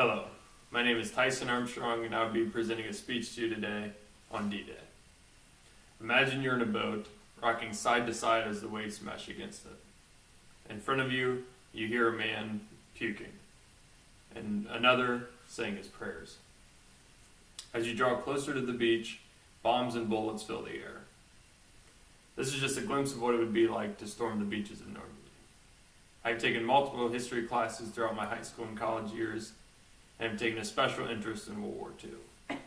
Hello, my name is Tyson Armstrong and I'll be presenting a speech to you today on D-Day. Imagine you're in a boat, rocking side to side as the waves smash against it. In front of you, you hear a man puking, and another saying his prayers. As you draw closer to the beach, bombs and bullets fill the air. This is just a glimpse of what it would be like to storm the beaches of Normandy. I've taken multiple history classes throughout my high school and college years, and have taken a special interest in World War II.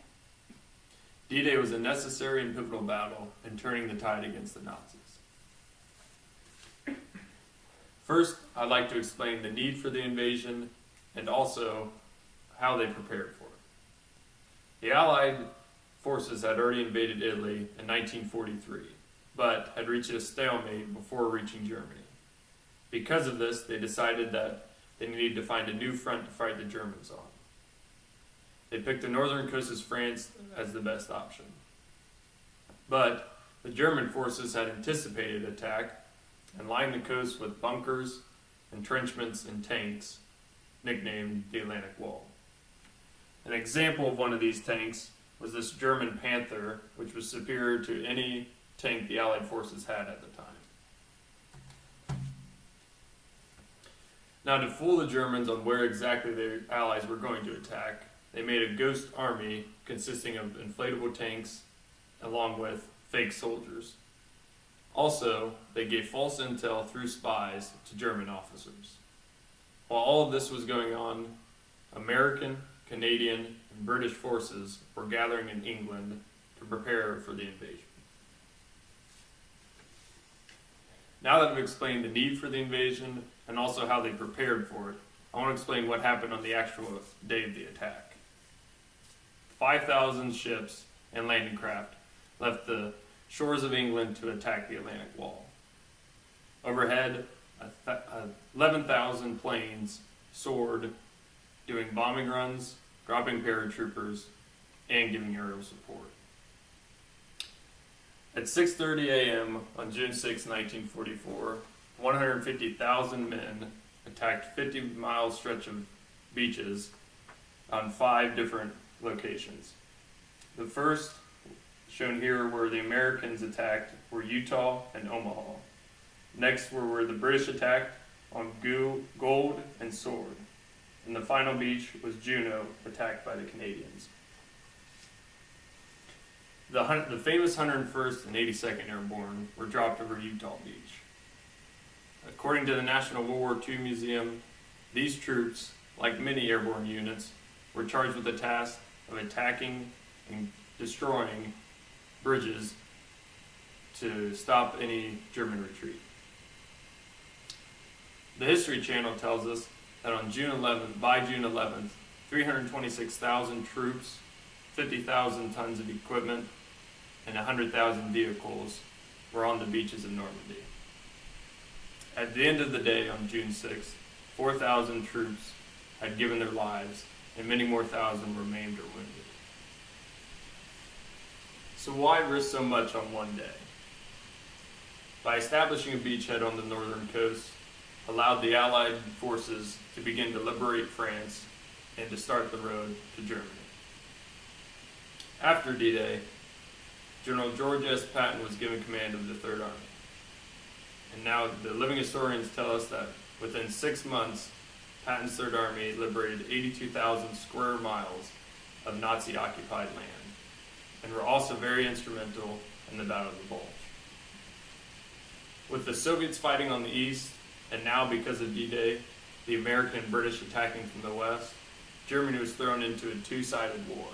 D-Day was a necessary and pivotal battle in turning the tide against the Nazis. First, I'd like to explain the need for the invasion and also how they prepared for it. The Allied forces had already invaded Italy in 1943, but had reached a stalemate before reaching Germany. Because of this, they decided that they needed to find a new front to fight the Germans on. They picked the northern coast of France as the best option. But the German forces had anticipated attack and lined the coast with bunkers, entrenchments, and tanks, nicknamed the Atlantic Wall. An example of one of these tanks was this German Panther, which was superior to any tank the Allied forces had at the time. Now, to fool the Germans on where exactly their allies were going to attack, they made a ghost army consisting of inflatable tanks along with fake soldiers. Also, they gave false intel through spies to German officers. While all of this was going on, American, Canadian, and British forces were gathering in England to prepare for the invasion. Now that I've explained the need for the invasion and also how they prepared for it, I want to explain what happened on the actual day of the attack. 5,000 ships and landing craft left the shores of England to attack the Atlantic Wall. Overhead, 11,000 planes soared, doing bombing runs, dropping paratroopers, and giving aerial support. At 6:30 a.m. on June 6, 1944, 150,000 men attacked 50-mile stretch of beaches on 5 different locations. The first, shown here where the Americans attacked, were Utah and Omaha. Next were where the British attacked on Gold and Sword. And the final beach was Juno, attacked by the Canadians. The famous 101st and 82nd Airborne were dropped over Utah Beach. According to the National World War II Museum, these troops, like many airborne units, were charged with the task of attacking and destroying bridges to stop any German retreat. The History Channel tells us that by June 11th, 326,000 troops, 50,000 tons of equipment, and 100,000 vehicles were on the beaches of Normandy. At the end of the day on June 6th, 4,000 troops had given their lives and many more thousand were maimed or wounded. So why risk so much on one day? By establishing a beachhead on the northern coast, allowed the Allied forces to begin to liberate France and to start the road to Germany. After D-Day, General George S. Patton was given command of the Third Army. And now the living historians tell us that within 6 months, Patton's Third Army liberated 82,000 square miles of Nazi-occupied land, and were also very instrumental in the Battle of the Bulge. With the Soviets fighting on the east, and now because of D-Day, the American and British attacking from the west, Germany was thrown into a two-sided war.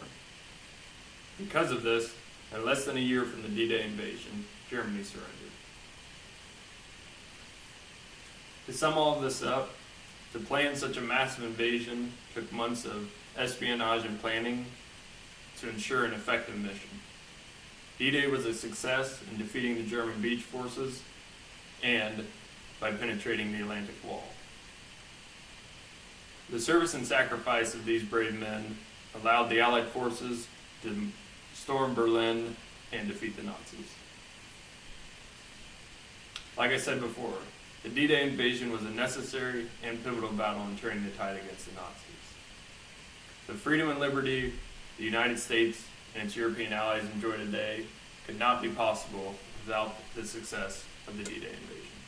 Because of this, in less than a year from the D-Day invasion, Germany surrendered. To sum all of this up, to plan such a massive invasion took months of espionage and planning to ensure an effective mission. D-Day was a success in defeating the German beach forces and by penetrating the Atlantic Wall. The service and sacrifice of these brave men allowed the Allied forces to storm Berlin and defeat the Nazis. Like I said before, the D-Day invasion was a necessary and pivotal battle in turning the tide against the Nazis. The freedom and liberty the United States and its European allies enjoy today could not be possible without the success of the D-Day invasion.